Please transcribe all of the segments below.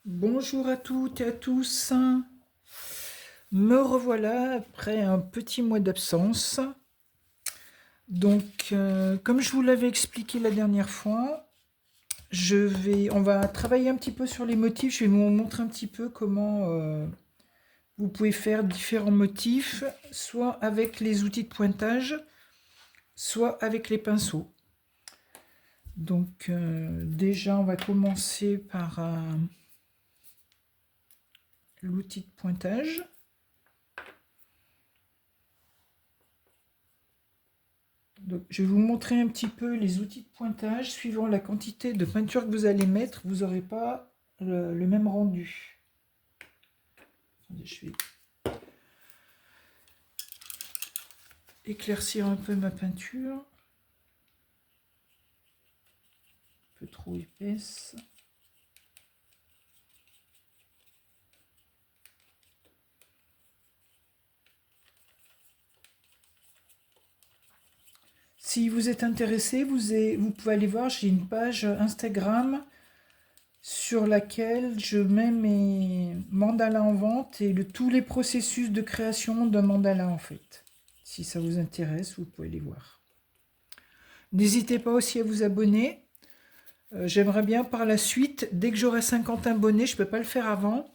Bonjour à toutes et à tous. Me revoilà après un petit mois d'absence. Donc, comme je vous l'avais expliqué la dernière fois, on va travailler un petit peu sur les motifs. Je vais vous montrer un petit peu comment vous pouvez faire différents motifs, soit avec les outils de pointage, soit avec les pinceaux. Donc, déjà, on va commencer par l'outil de pointage. Donc, je vais vous montrer un petit peu les outils de pointage. Suivant la quantité de peinture que vous allez mettre, vous n'aurez pas le même rendu. Attendez, je vais éclaircir un peu ma peinture. Un peu trop épaisse. Si vous êtes intéressé, vous pouvez aller voir, j'ai une page Instagram sur laquelle je mets mes mandalas en vente et tous les processus de création d'un mandala en fait. Si ça vous intéresse, vous pouvez les voir. N'hésitez pas aussi à vous abonner. J'aimerais bien par la suite, dès que j'aurai 50 abonnés, je ne peux pas le faire avant,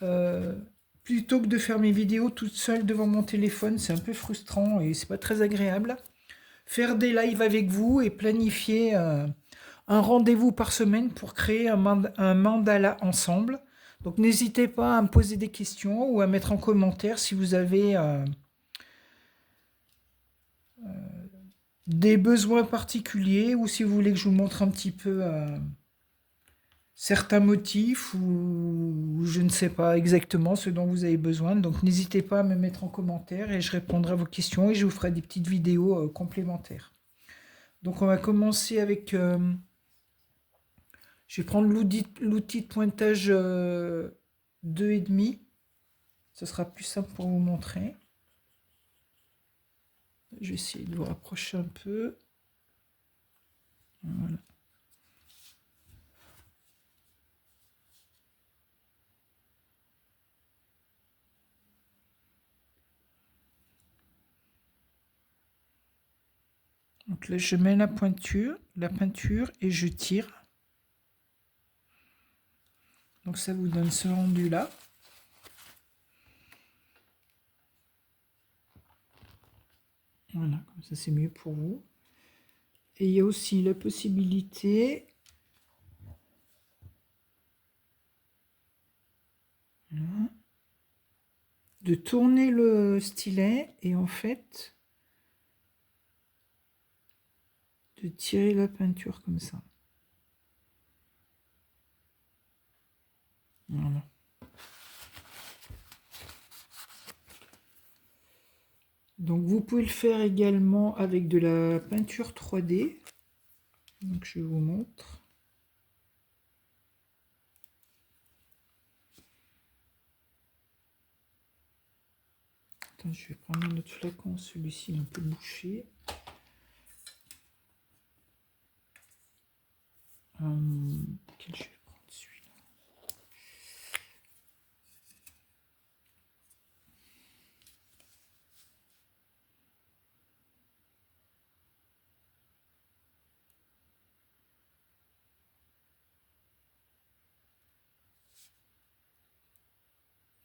euh, plutôt que de faire mes vidéos toute seule devant mon téléphone, c'est un peu frustrant et c'est pas très agréable. Faire des lives avec vous et planifier un rendez-vous par semaine pour créer un mandala ensemble. Donc n'hésitez pas à me poser des questions ou à mettre en commentaire si vous avez des besoins particuliers ou si vous voulez que je vous montre un petit peu certains motifs ou je ne sais pas exactement ce dont vous avez besoin. Donc n'hésitez pas à me mettre en commentaire et je répondrai à vos questions et je vous ferai des petites vidéos complémentaires. Donc on va commencer avec... je vais prendre l'outil de pointage 2,5. Ce sera plus simple pour vous montrer. Je vais essayer de vous rapprocher un peu. Voilà. Donc là, je mets la peinture et je tire. Donc ça vous donne ce rendu-là. Voilà, comme ça c'est mieux pour vous. Et il y a aussi la possibilité de tourner le stylet et en fait de tirer la peinture comme ça. Voilà. Donc vous pouvez le faire également avec de la peinture 3D. Donc je vous montre. Attends, je vais prendre un autre flacon, celui-ci est un peu bouché. Quel je vais prendre celui-là.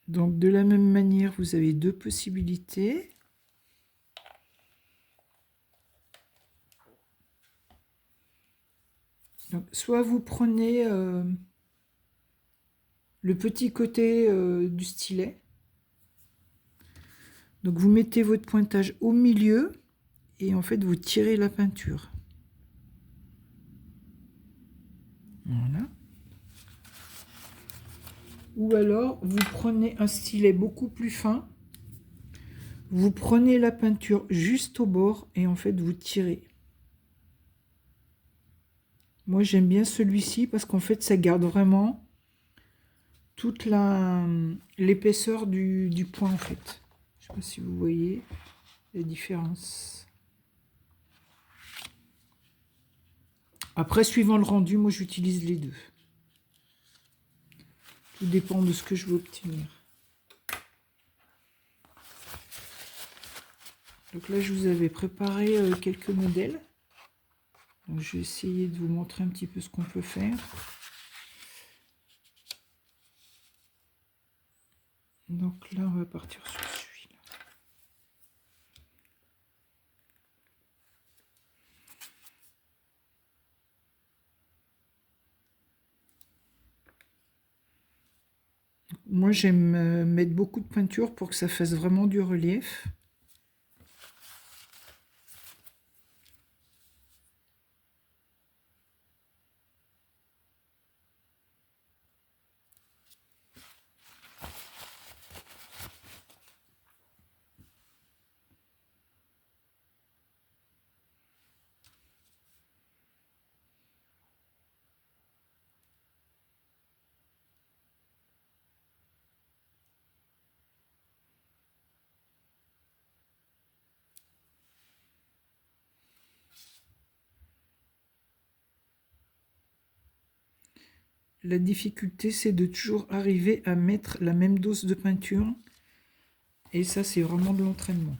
Donc de la même manière, vous avez deux possibilités. Donc, soit vous prenez le petit côté du stylet. Donc vous mettez votre pointage au milieu et en fait vous tirez la peinture. Voilà. Ou alors vous prenez un stylet beaucoup plus fin, vous prenez la peinture juste au bord et en fait vous tirez. Moi j'aime bien celui-ci parce qu'en fait ça garde vraiment toute l'épaisseur du point en fait. Je ne sais pas si vous voyez la différence. Après suivant le rendu, moi j'utilise les deux. Tout dépend de ce que je veux obtenir. Donc là, je vous avais préparé quelques modèles. Donc je vais essayer de vous montrer un petit peu ce qu'on peut faire. Donc là, on va partir sur celui-là. Moi, j'aime mettre beaucoup de peinture pour que ça fasse vraiment du relief. La difficulté, c'est de toujours arriver à mettre la même dose de peinture. Et ça, c'est vraiment de l'entraînement.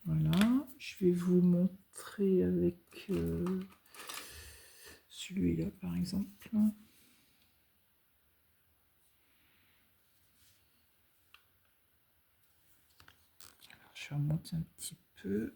Voilà, je vais vous montrer avec celui-là, par exemple. Alors, je remonte un petit peu.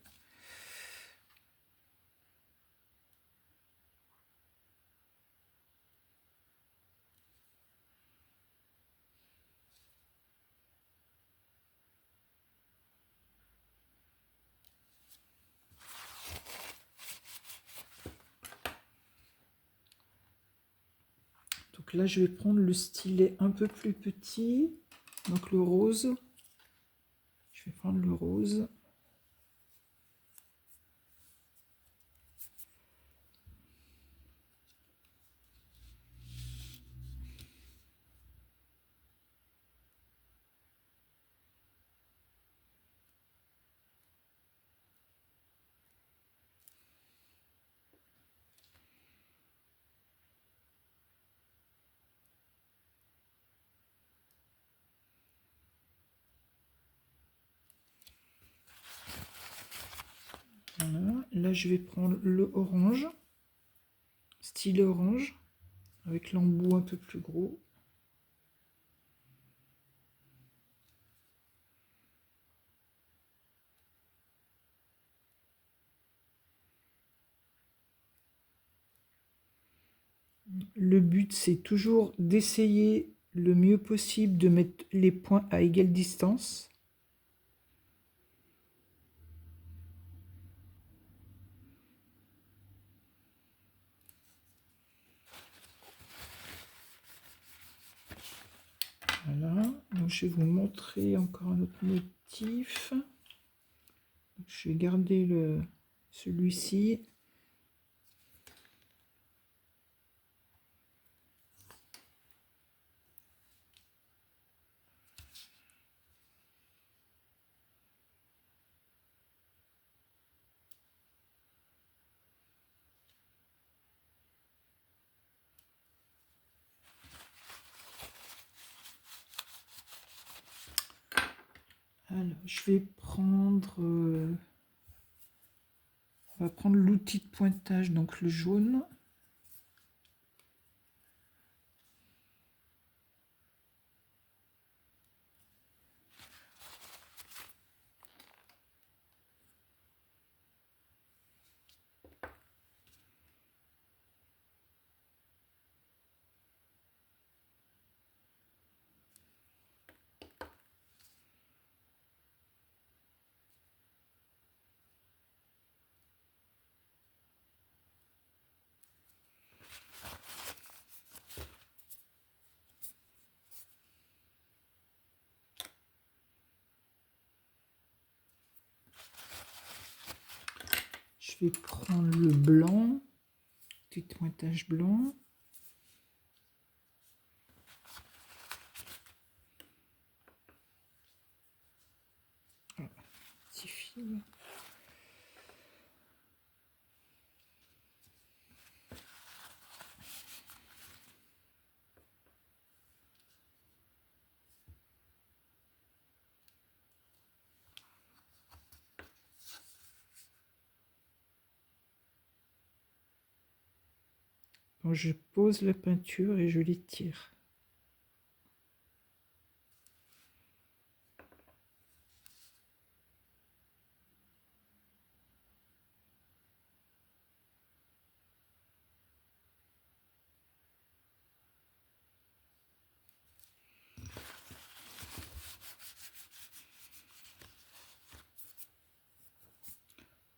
Donc là, je vais prendre le stylet un peu plus petit, donc le rose. Je vais prendre le rose. Voilà. Là, je vais prendre le orange, stylet orange, avec l'embout un peu plus gros. Le but, c'est toujours d'essayer le mieux possible de mettre les points à égale distance. Voilà, donc je vais vous montrer encore un autre motif. Donc, je vais garder celui-ci. Alors, je vais prendre... on va prendre l'outil de pointage, donc le jaune. Je vais prendre le blanc, petit pointage blanc. Voilà, petit fil. Quand je pose la peinture et je l'étire.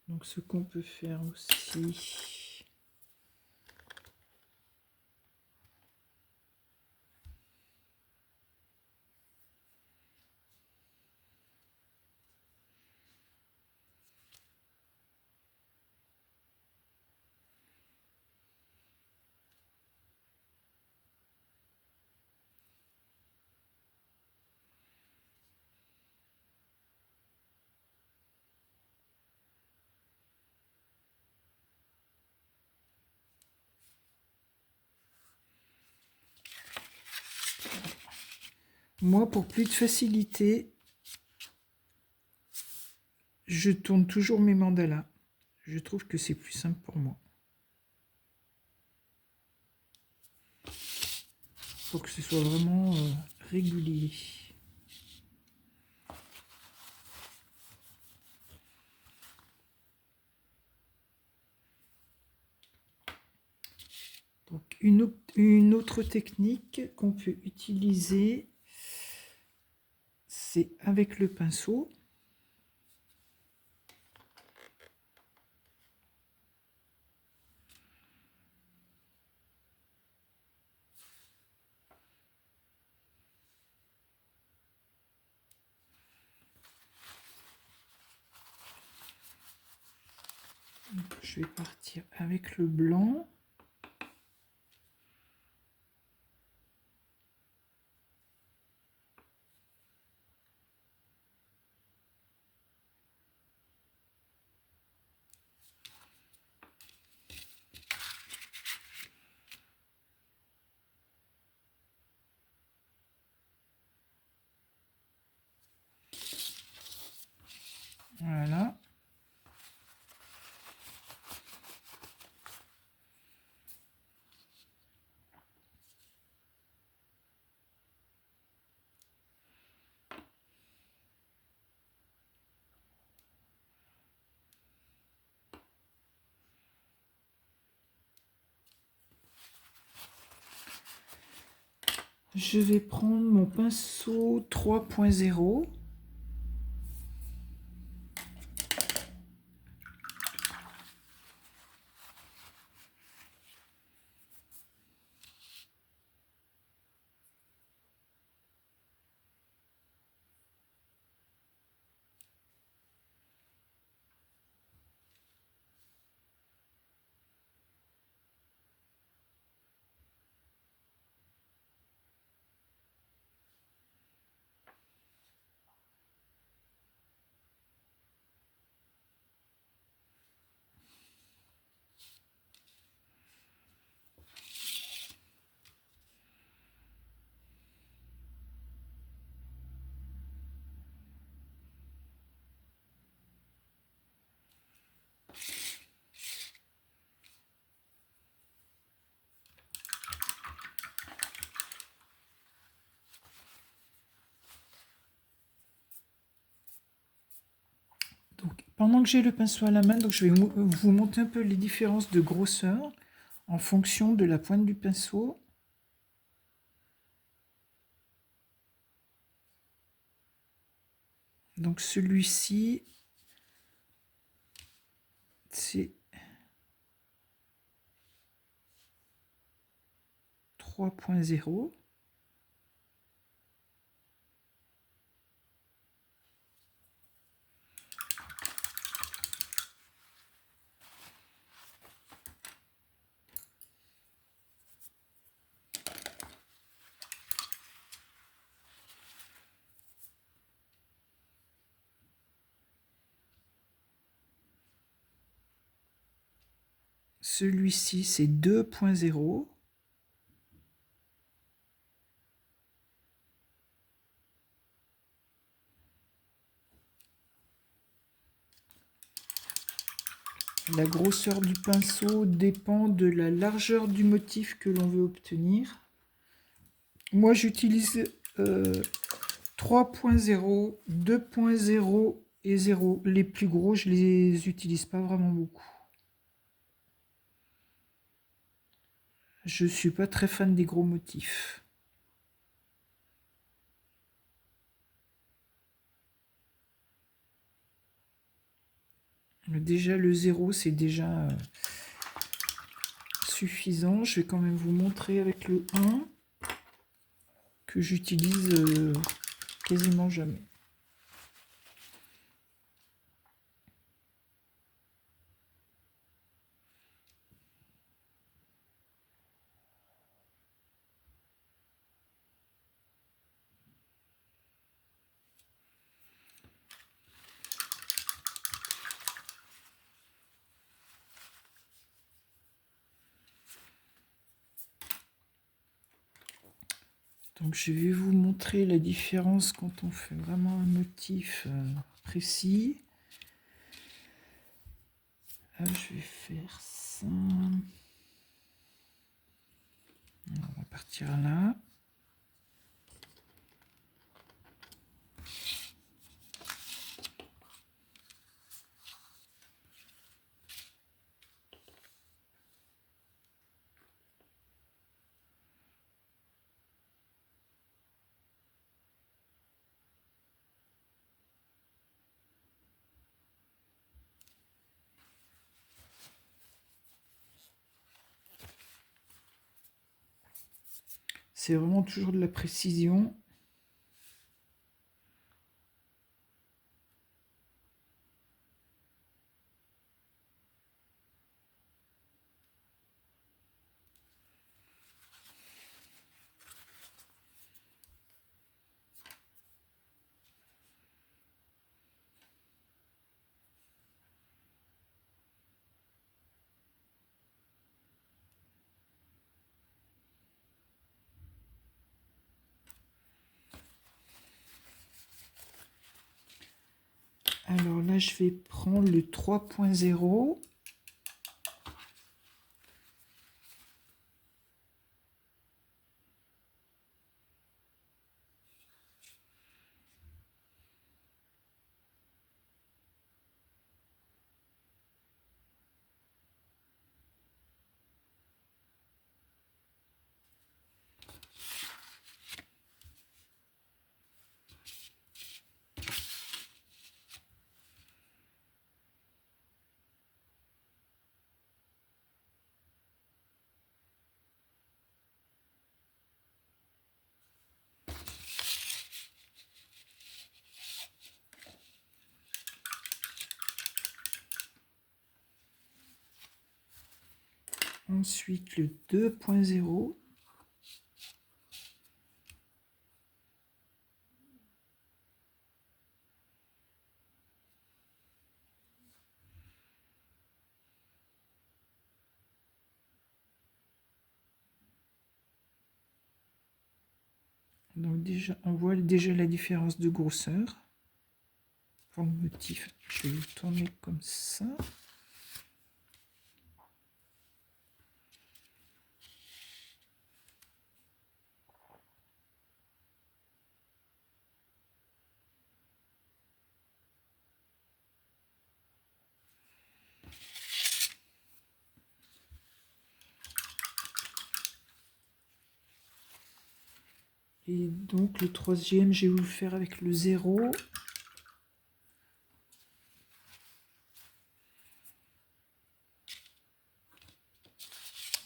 Donc ce qu'on peut faire aussi, moi pour plus de facilité, je tourne toujours mes mandalas. Je trouve que c'est plus simple pour moi. Faut que ce soit vraiment régulier. Donc une autre technique qu'on peut utiliser, c'est avec le pinceau. Donc, je vais partir avec le blanc. Voilà. Je vais prendre mon pinceau 3.0. Donc, pendant que j'ai le pinceau à la main, donc je vais vous montrer un peu les différences de grosseur en fonction de la pointe du pinceau. Donc celui-ci, c'est 3.0. Celui-ci, c'est 2.0. La grosseur du pinceau dépend de la largeur du motif que l'on veut obtenir. Moi, j'utilise 3.0, 2.0 et 0. Les plus gros, je les utilise pas vraiment beaucoup. Je suis pas très fan des gros motifs. Déjà, le 0, c'est déjà suffisant. Je vais quand même vous montrer avec le 1 que j'utilise quasiment jamais. Donc je vais vous montrer la différence quand on fait vraiment un motif précis. Je vais faire ça. On va partir là. C'est vraiment toujours de la précision. Alors là, je vais prendre le 3.0. Ensuite, le 2.0. Donc déjà, on voit déjà la différence de grosseur. Pour le motif, je vais le tourner comme ça. Et donc le troisième, je vais vous le faire avec le 0.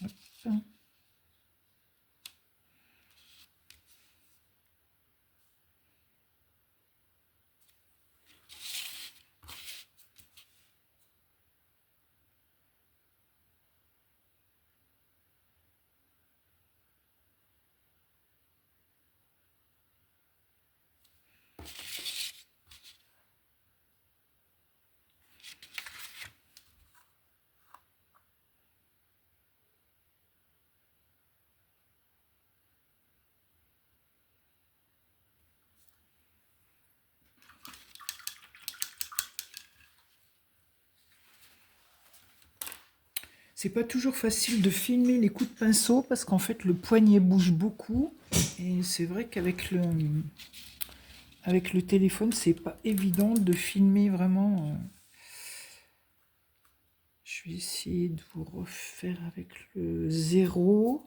Hop. C'est pas toujours facile de filmer les coups de pinceau parce qu'en fait le poignet bouge beaucoup et c'est vrai avec le téléphone c'est pas évident de filmer vraiment. Je vais essayer de vous refaire avec le 0.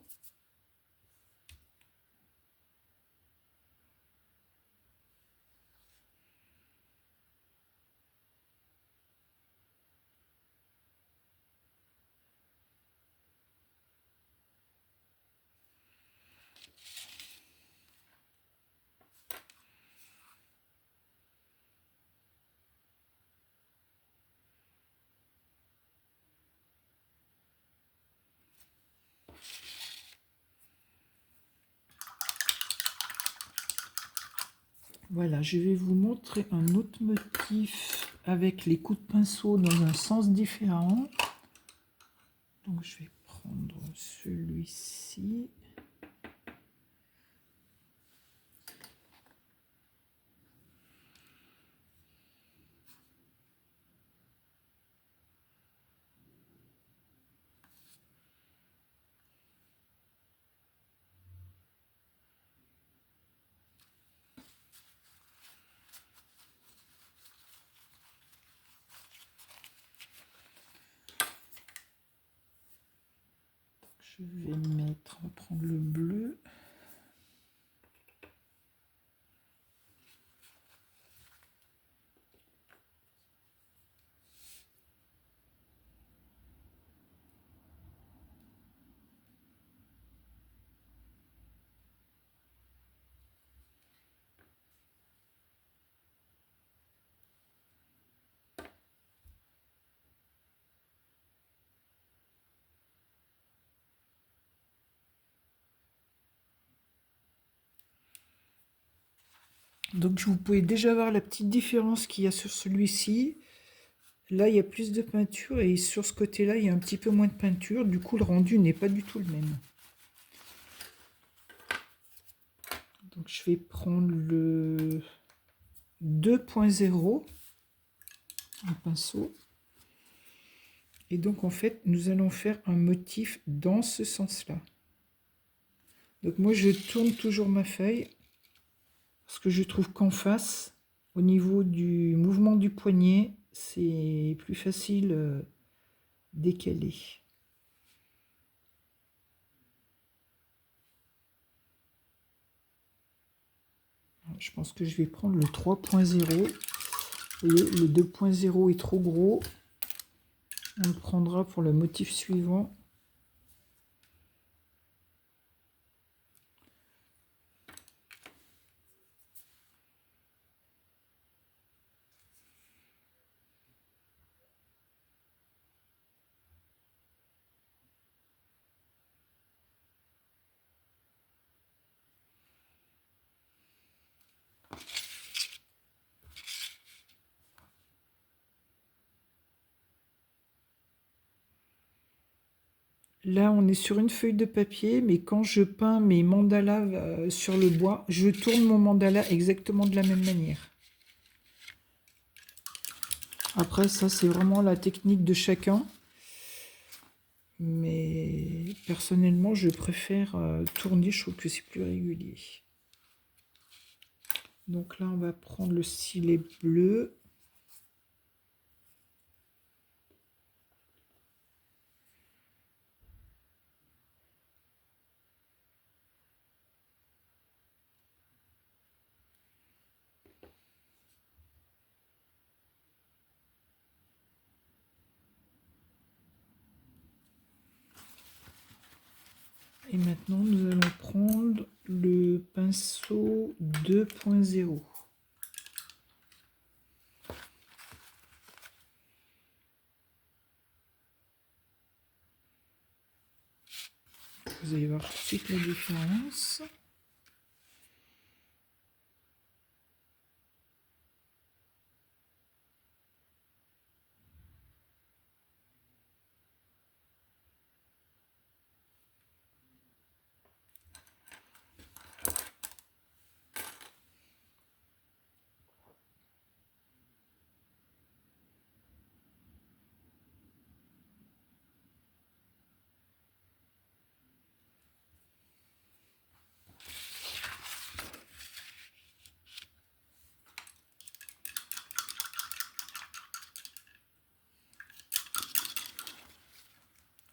Voilà, je vais vous montrer un autre motif avec les coups de pinceau dans un sens différent. Donc je vais prendre celui-ci. Je vais prendre le bleu. Donc vous pouvez déjà voir la petite différence qu'il y a sur celui-ci. Là, il y a plus de peinture et sur ce côté-là, il y a un petit peu moins de peinture. Du coup, le rendu n'est pas du tout le même. Donc je vais prendre le 2.0 en pinceau. Et donc en fait, nous allons faire un motif dans ce sens-là. Donc moi, je tourne toujours ma feuille parce que je trouve qu'en face, au niveau du mouvement du poignet, c'est plus facile décaler. Je pense que je vais prendre le 3.0. Le 2.0 est trop gros. On le prendra pour le motif suivant. Là, on est sur une feuille de papier, mais quand je peins mes mandalas sur le bois, je tourne mon mandala exactement de la même manière. Après, ça, c'est vraiment la technique de chacun. Mais personnellement, je préfère tourner, je trouve que c'est plus régulier. Donc là, on va prendre le stylet bleu. Et maintenant, nous allons prendre le pinceau 2.0. Vous allez voir tout de suite la différence.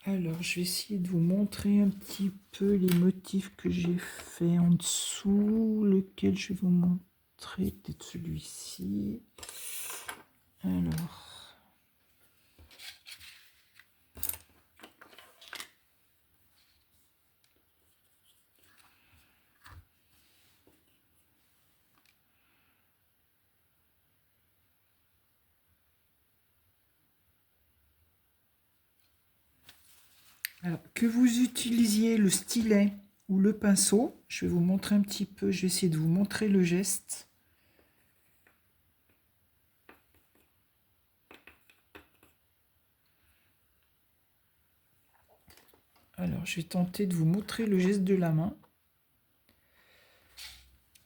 Alors, je vais essayer de vous montrer un petit peu les motifs que j'ai fait en dessous. Lequel je vais vous montrer? Peut-être celui-ci. Alors. Alors, que vous utilisiez le stylet ou le pinceau, je vais vous montrer un petit peu, je vais essayer de vous montrer le geste. Alors, je vais tenter de vous montrer le geste de la main.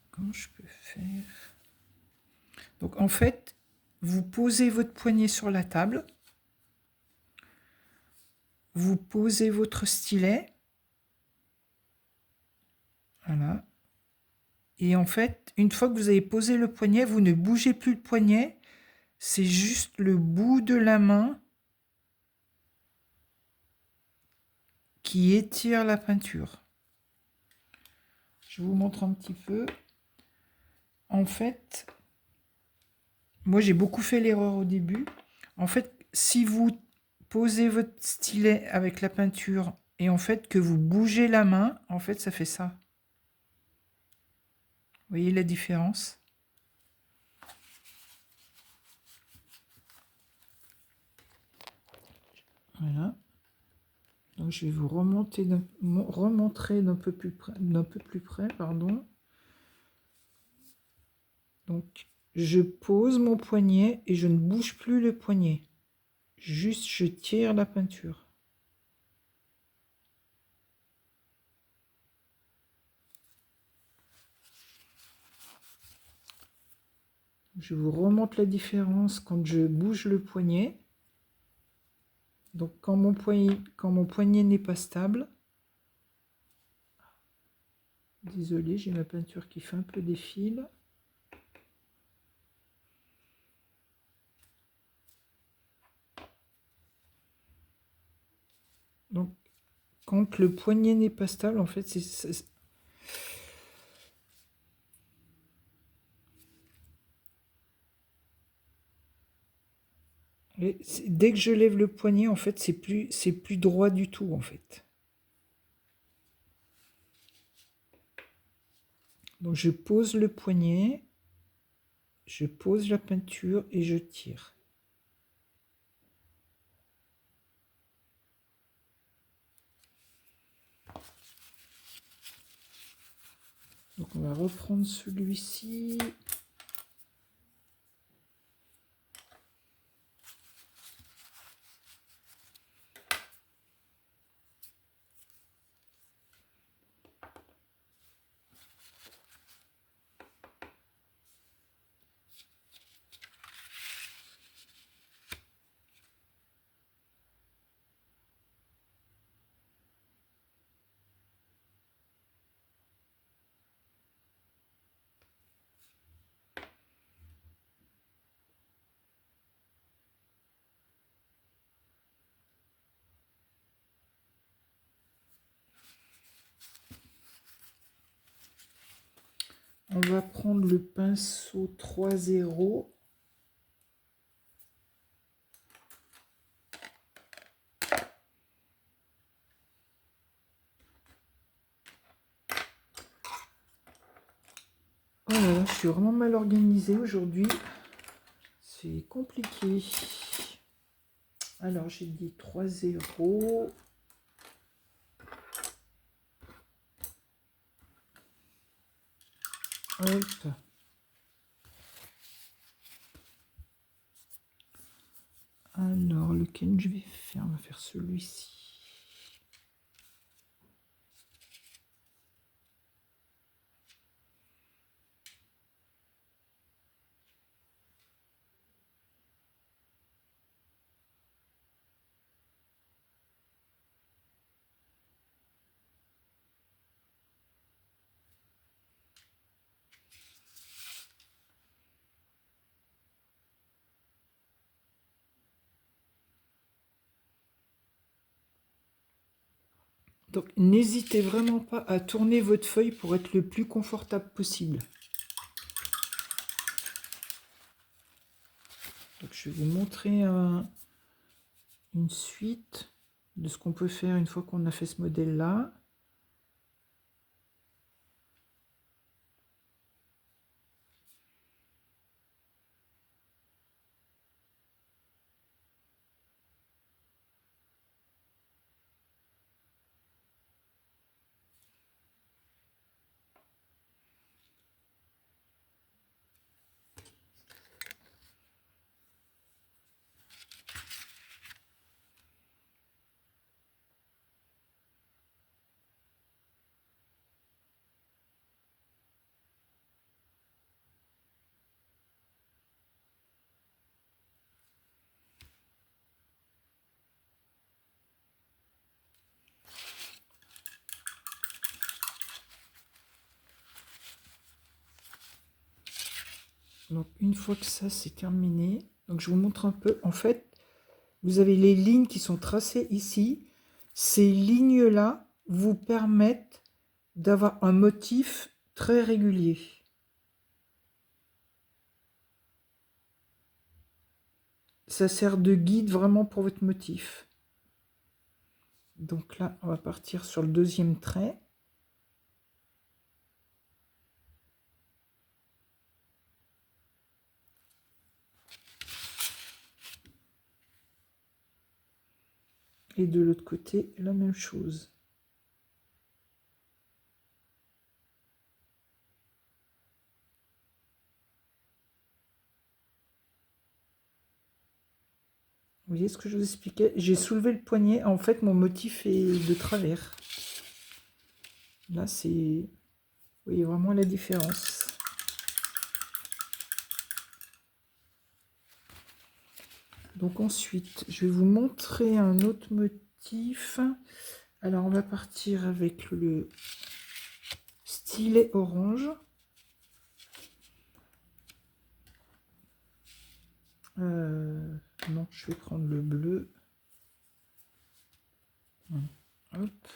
Comment je peux faire? Donc, en fait, vous posez votre poignet sur la table. Vous posez votre stylet. Voilà. Et en fait, une fois que vous avez posé le poignet, vous ne bougez plus le poignet. C'est juste le bout de la main qui étire la peinture. Je vous montre un petit peu. En fait, moi j'ai beaucoup fait l'erreur au début. En fait, si vous posez votre stylet avec la peinture et en fait que vous bougez la main, en fait ça fait ça. Vous voyez la différence? Voilà. Donc je vais vous remontrer d'un peu plus près, pardon. Donc je pose mon poignet et je ne bouge plus le poignet. Juste je tire la peinture. Je vous remonte la différence quand je bouge le poignet. Donc quand mon poignet n'est pas stable, désolé, j'ai ma peinture qui fait un peu des fils. Donc quand le poignet n'est pas stable, en fait, dès que je lève le poignet, en fait, c'est plus droit du tout, en fait. Donc je pose le poignet, je pose la peinture et je tire. Donc on va reprendre celui-ci. On va prendre le pinceau 3-0. Oh là là, je suis vraiment mal organisée aujourd'hui. C'est compliqué. Alors, j'ai dit 3-0. Hop. Alors, lequel je vais faire? On va faire celui-ci. Donc, n'hésitez vraiment pas à tourner votre feuille pour être le plus confortable possible. Donc, je vais vous montrer une suite de ce qu'on peut faire une fois qu'on a fait ce modèle-là. Donc, une fois que ça c'est terminé, donc je vous montre un peu. En fait, vous avez les lignes qui sont tracées ici. Ces lignes-là vous permettent d'avoir un motif très régulier. Ça sert de guide vraiment pour votre motif. Donc là, on va partir sur le deuxième trait. Et de l'autre côté, la même chose. Vous voyez ce que je vous expliquais? J'ai soulevé le poignet. En fait, mon motif est de travers. Là, c'est... Vous voyez vraiment la différence. Donc ensuite, je vais vous montrer un autre motif. Alors, on va partir avec le stylet orange. Non, je vais prendre le bleu. Hop.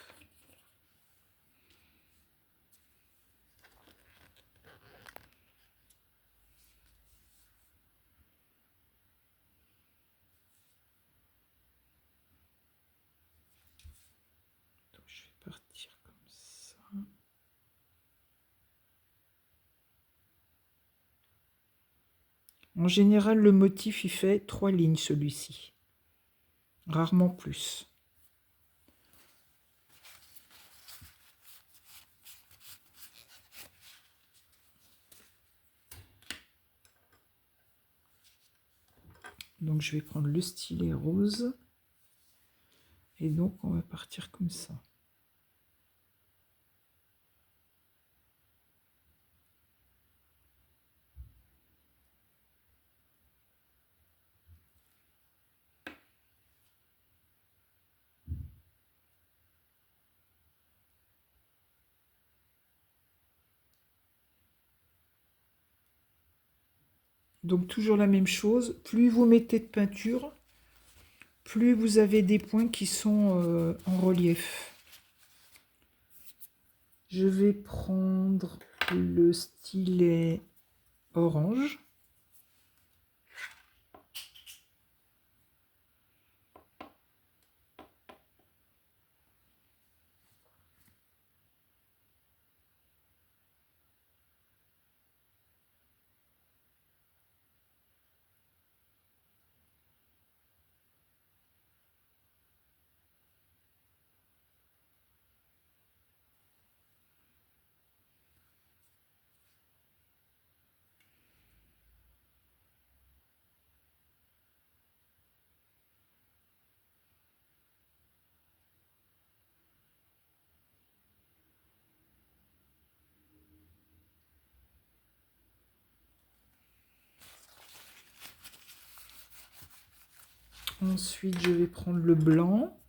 Donc, je vais partir comme ça. En général, le motif, il fait 3 lignes, celui-ci. Rarement plus. Donc, je vais prendre le stylet rose. Et donc, on va partir comme ça. Donc, toujours la même chose. Plus vous mettez de peinture, plus vous avez des points qui sont en relief. Je vais prendre le stylet orange. Ensuite, je vais prendre le blanc.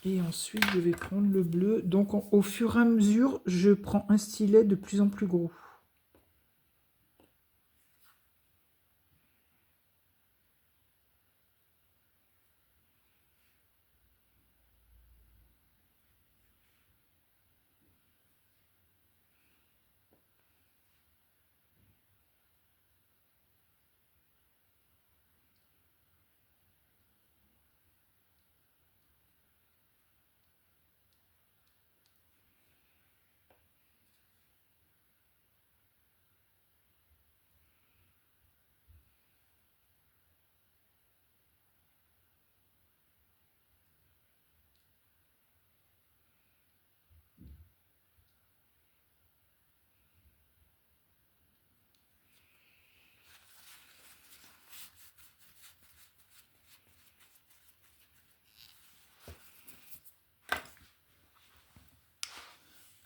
Et ensuite, je vais prendre le bleu. Donc, au fur et à mesure, je prends un stylet de plus en plus gros.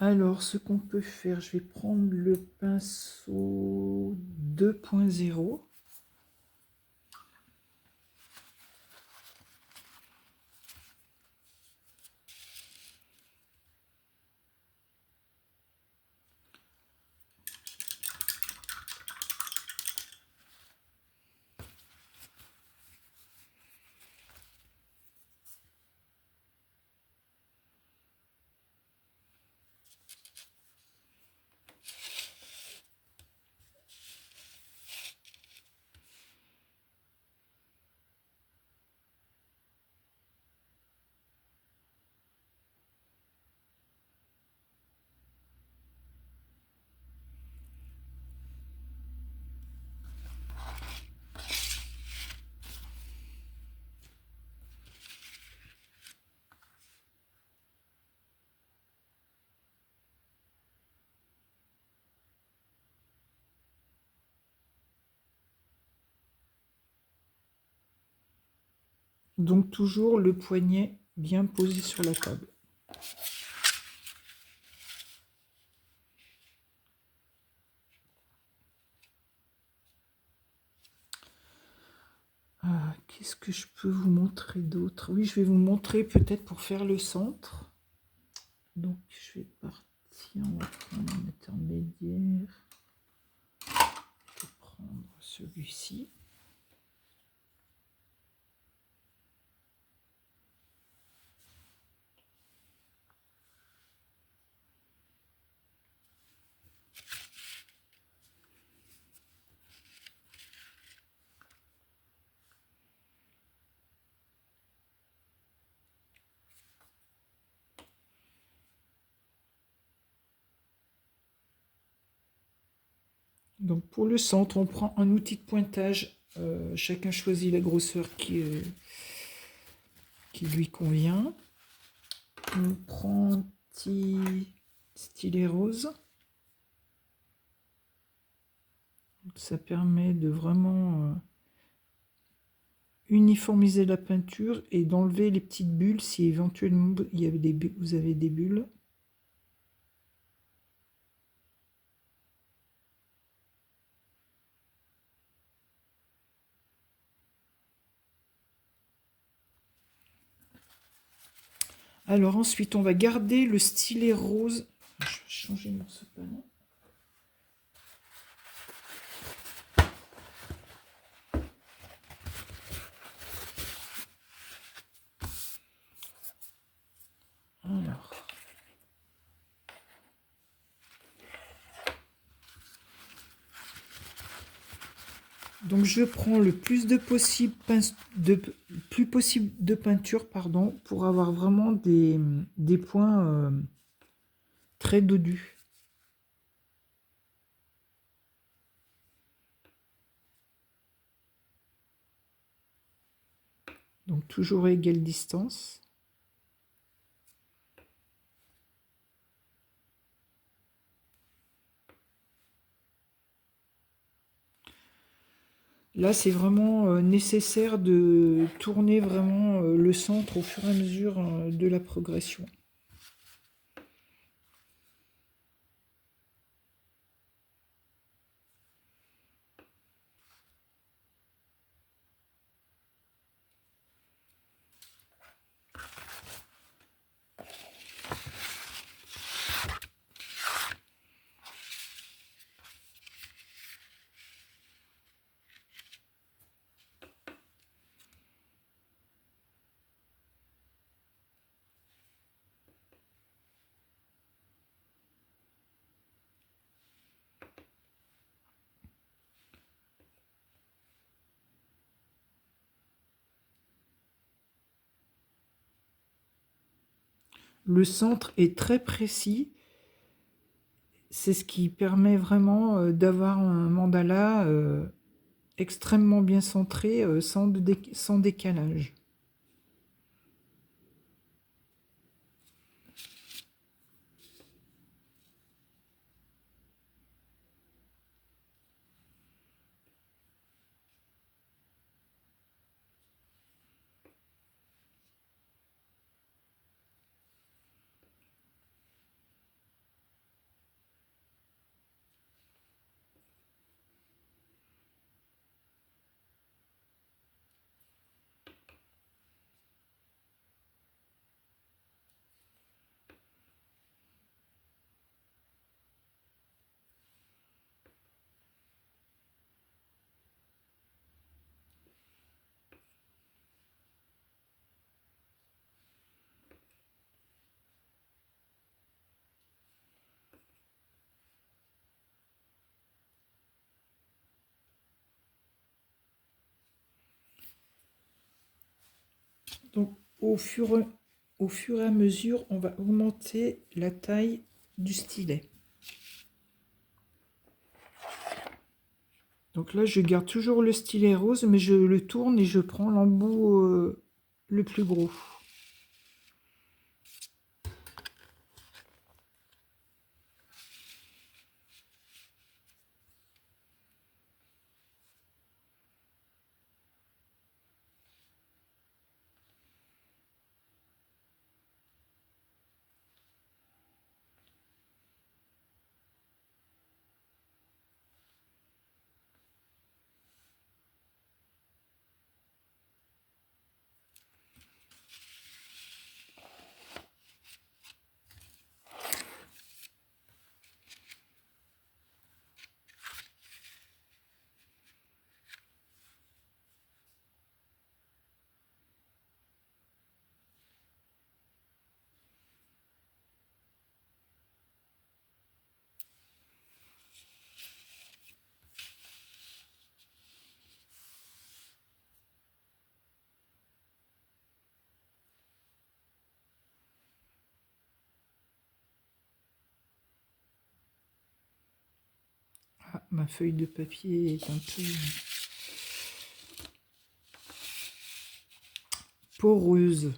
Alors, ce qu'on peut faire, je vais prendre le pinceau 2.0. Donc, toujours le poignet bien posé sur la table. Qu'est-ce que je peux vous montrer d'autre? Oui, je vais vous montrer peut-être pour faire le centre. Donc, je vais partir, on va prendre un intermédiaire. Je vais prendre celui-ci. Donc pour le centre, on prend un outil de pointage. Chacun choisit la grosseur qui lui convient. On prend un petit stylet rose. Ça permet de vraiment uniformiser la peinture et d'enlever les petites bulles si éventuellement il y avait vous avez des bulles. Alors ensuite, on va garder le stylet rose. Je vais changer mon sopalin. Alors. Donc je prends le plus possible de peinture, pardon, pour avoir vraiment des points très dodus. Donc toujours à égale distance. Là, c'est vraiment nécessaire de tourner vraiment le centre au fur et à mesure de la progression. Le centre est très précis. C'est ce qui permet vraiment d'avoir un mandala extrêmement bien centré, sans décalage. Donc, au fur et à mesure, on va augmenter la taille du stylet. Donc là, je garde toujours le stylet rose, mais je le tourne et je prends l'embout le plus gros. Ah, ma feuille de papier est un peu poreuse.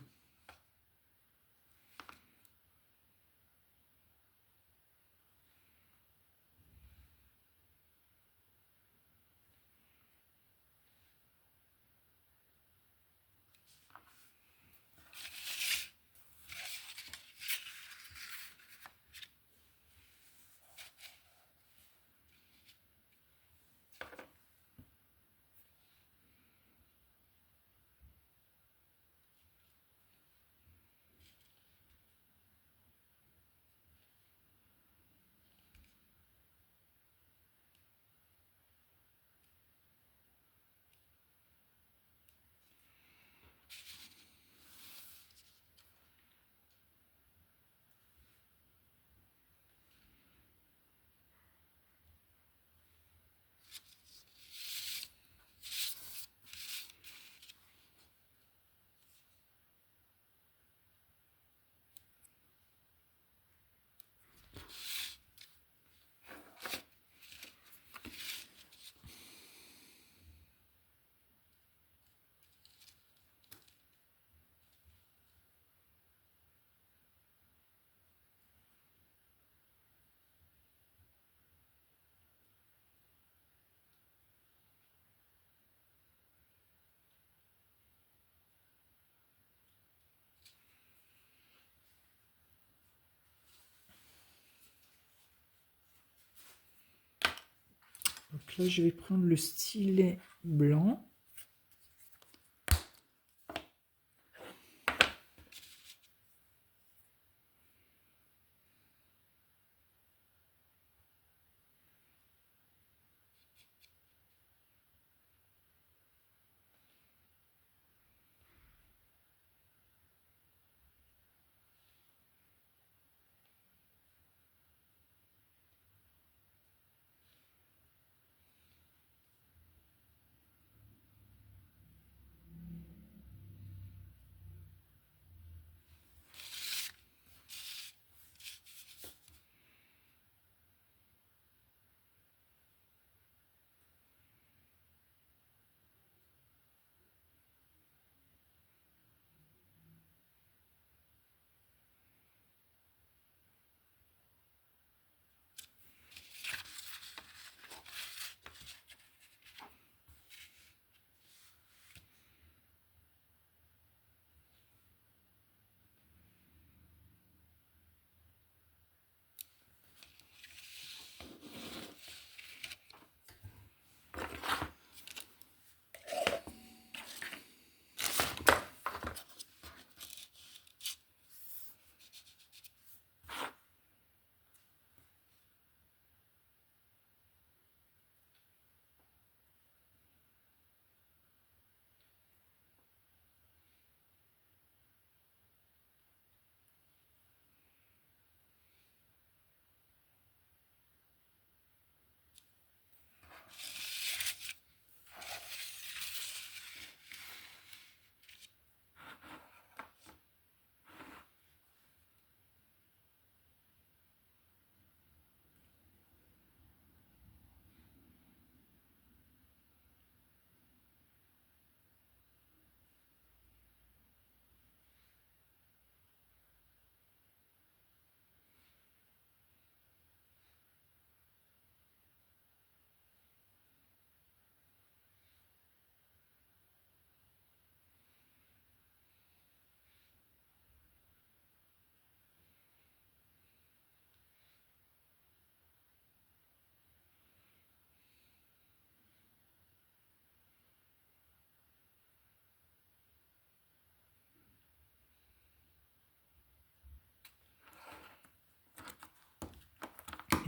Donc là, je vais prendre le stylet blanc.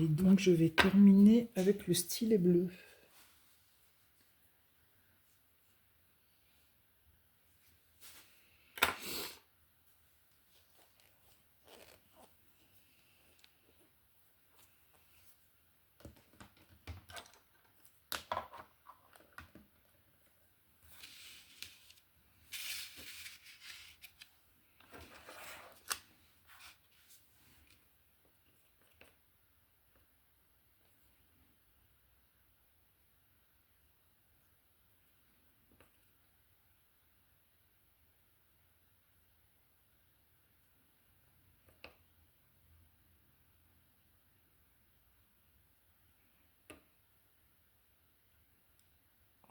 Et donc je vais terminer avec le stylet bleu.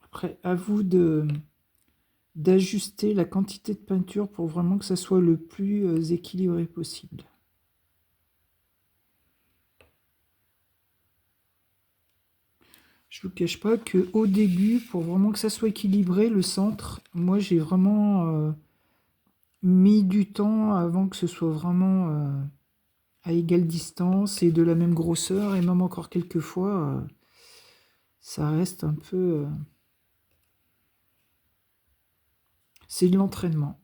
Après, à vous d'ajuster la quantité de peinture pour vraiment que ça soit le plus équilibré possible. Je ne vous cache pas qu'au début, pour vraiment que ça soit équilibré, le centre, moi j'ai vraiment mis du temps avant que ce soit vraiment à égale distance et de la même grosseur, et même encore quelques fois, ça reste un peu... c'est de l'entraînement.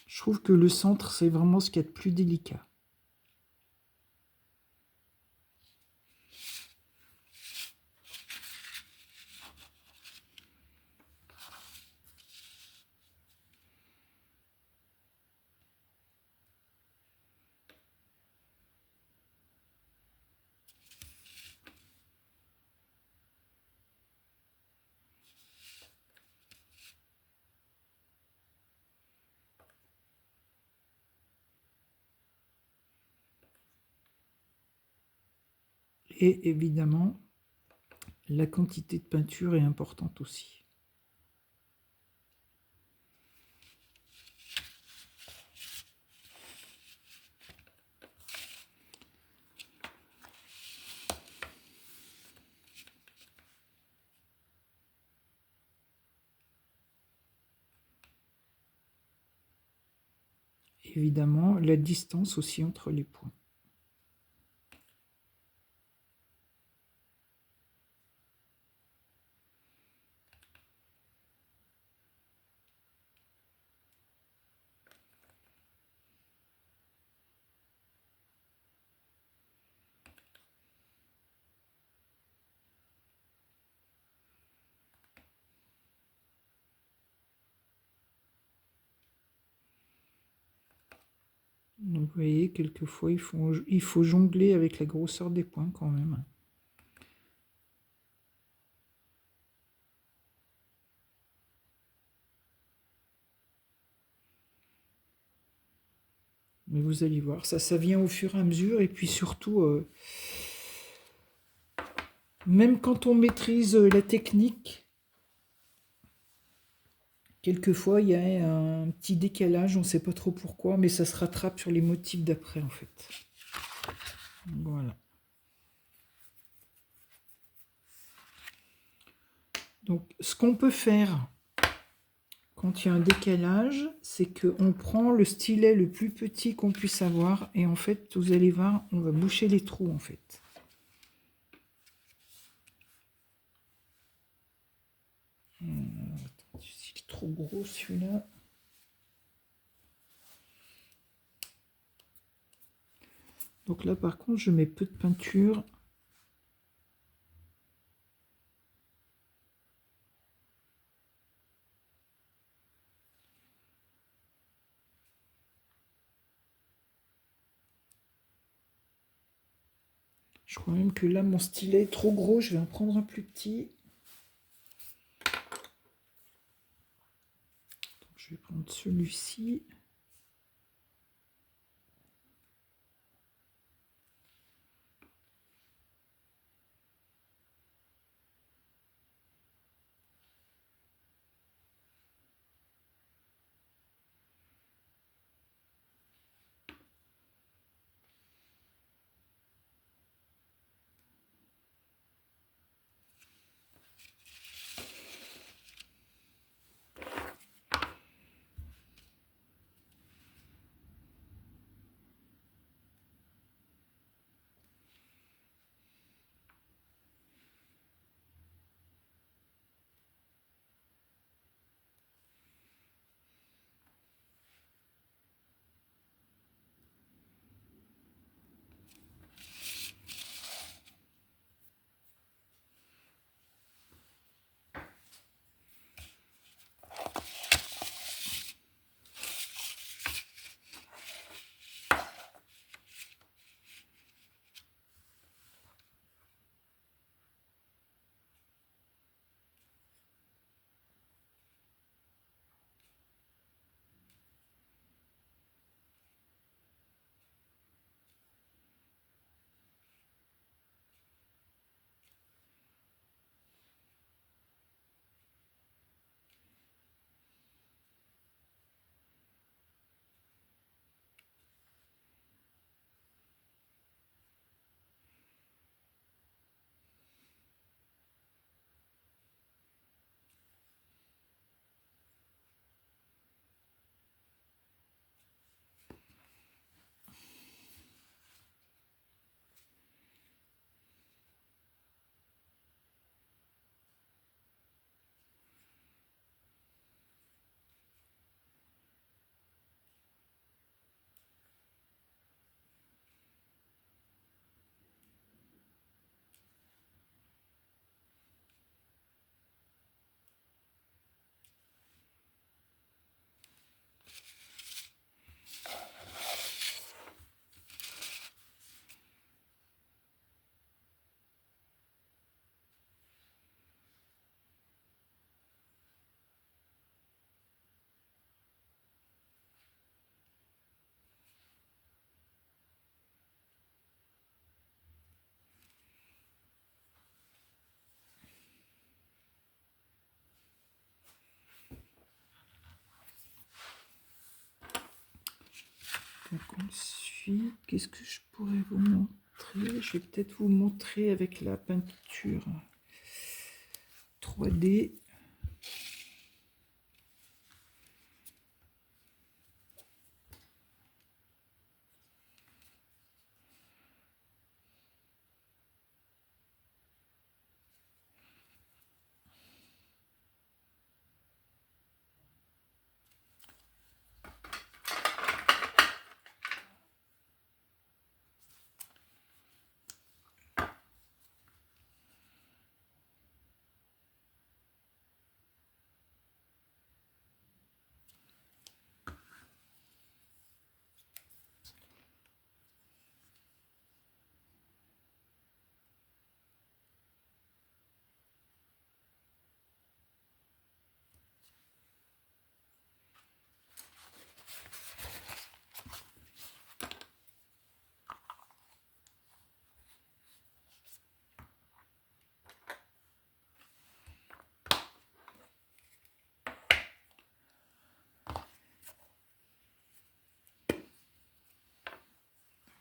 Je trouve que le centre, c'est vraiment ce qu'il y a de plus délicat. Et évidemment, la quantité de peinture est importante aussi. Évidemment, la distance aussi entre les points. Donc vous voyez, quelquefois, il faut jongler avec la grosseur des points quand même. Mais vous allez voir, ça vient au fur et à mesure. Et puis surtout, même quand on maîtrise la technique, quelquefois il y a un petit décalage, on ne sait pas trop pourquoi, mais ça se rattrape sur les motifs d'après en fait. Voilà. Donc ce qu'on peut faire quand il y a un décalage, c'est qu'on prend le stylet le plus petit qu'on puisse avoir et en fait, vous allez voir, on va boucher les trous en fait. Attends, il est trop gros celui-là. Donc là par contre, je mets peu de peinture. Je crois même que là, mon stylet est trop gros. Je vais en prendre un plus petit. Donc, je vais prendre celui-ci. Ensuite, qu'est-ce que je pourrais vous montrer? Je vais peut-être vous montrer avec la peinture 3D.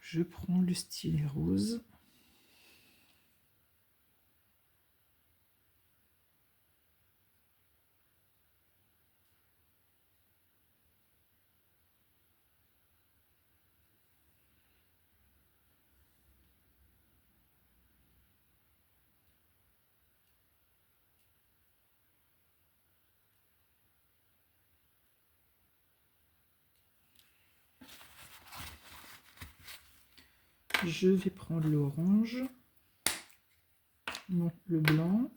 Je prends le stylet rose. Je vais prendre l'orange, non, le blanc.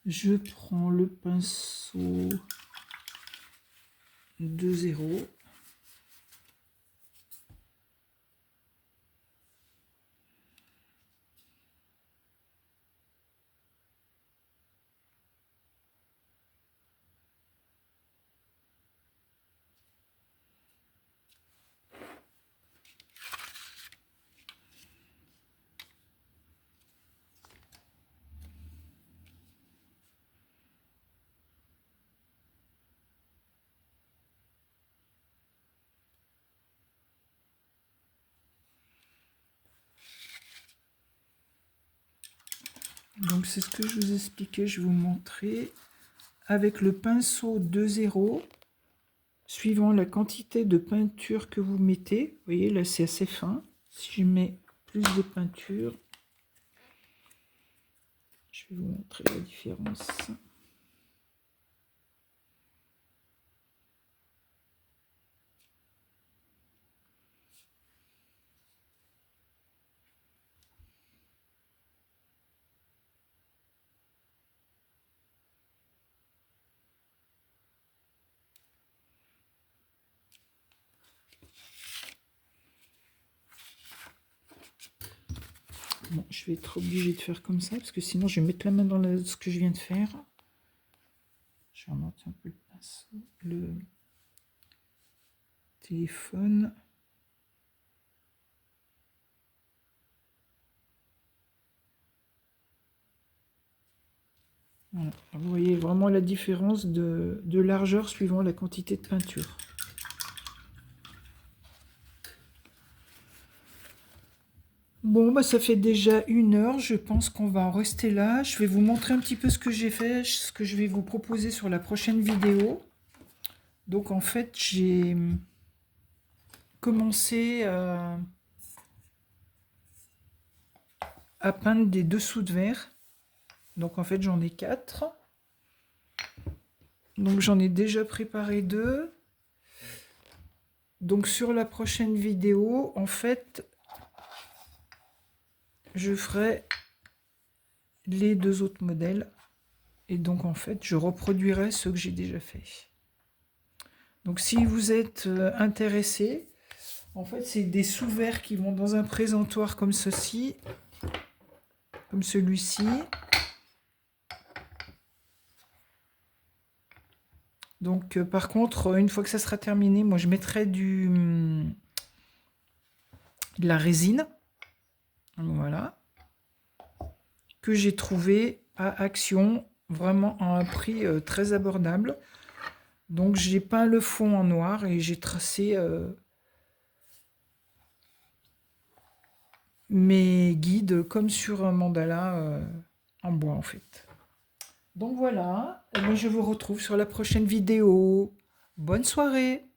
Je prends le pinceau 2,0. Donc c'est ce que je vous expliquais, je vais vous montrer. Avec le pinceau 2,0, suivant la quantité de peinture que vous mettez, vous voyez là c'est assez fin. Si je mets plus de peinture, je vais vous montrer la différence. Bon, je vais être obligée de faire comme ça, parce que sinon je vais mettre la main dans ce que je viens de faire. Je remonte un peu le pinceau, le téléphone. Voilà. Vous voyez vraiment la différence de largeur suivant la quantité de peinture. Bon, bah ça fait déjà 1 heure, je pense qu'on va en rester là. Je vais vous montrer un petit peu ce que j'ai fait, ce que je vais vous proposer sur la prochaine vidéo. Donc en fait, j'ai commencé à peindre des dessous de verre. Donc en fait, j'en ai 4. Donc j'en ai déjà préparé 2. Donc sur la prochaine vidéo, en fait, je ferai les 2 autres modèles. Et donc en fait, je reproduirai ceux que j'ai déjà fait. Donc si vous êtes intéressé, en fait, c'est des sous-verres qui vont dans un présentoir comme ceci, comme celui-ci. Donc par contre, une fois que ça sera terminé, moi je mettrai de la résine. Voilà. Que j'ai trouvé à Action, vraiment à un prix très abordable. Donc j'ai peint le fond en noir et j'ai tracé mes guides comme sur un mandala en bois en fait. Donc voilà, et moi je vous retrouve sur la prochaine vidéo. Bonne soirée!